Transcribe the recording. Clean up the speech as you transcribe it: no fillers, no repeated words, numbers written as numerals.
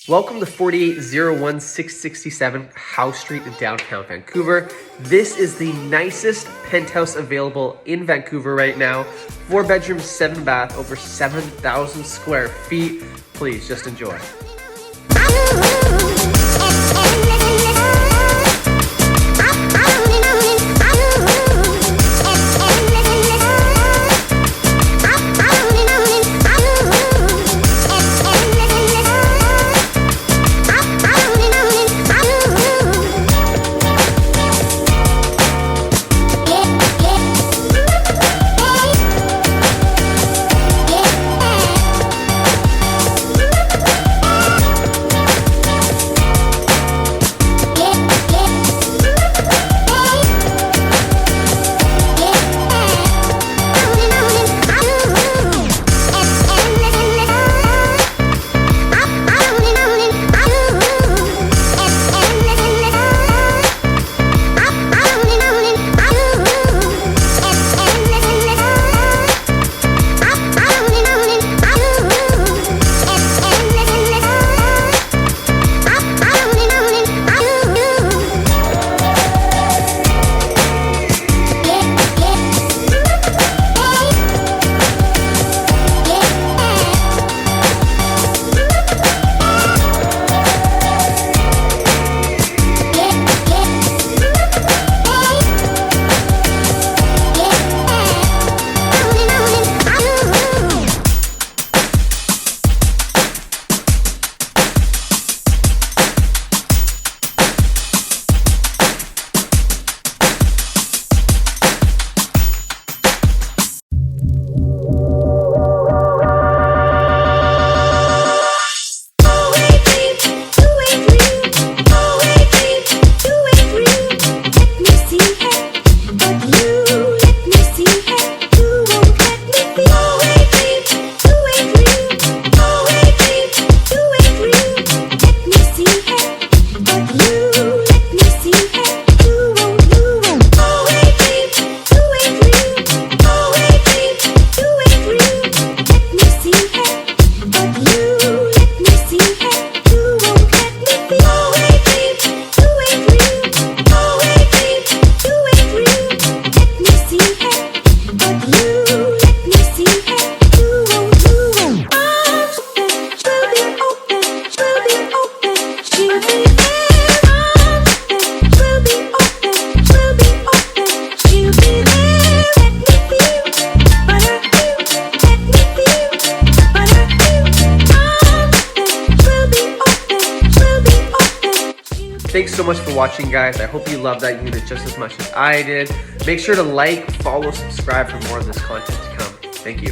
Welcome to 4801667 Howe Street in downtown Vancouver. This is the nicest penthouse available in Vancouver right now. 4 bedrooms, 7 bath, over 7,000 square feet. Please just enjoy. Thanks so much for watching, guys. I hope you loved that unit just as much as I did. Make sure to like, follow, subscribe for more of this content to come. Thank you.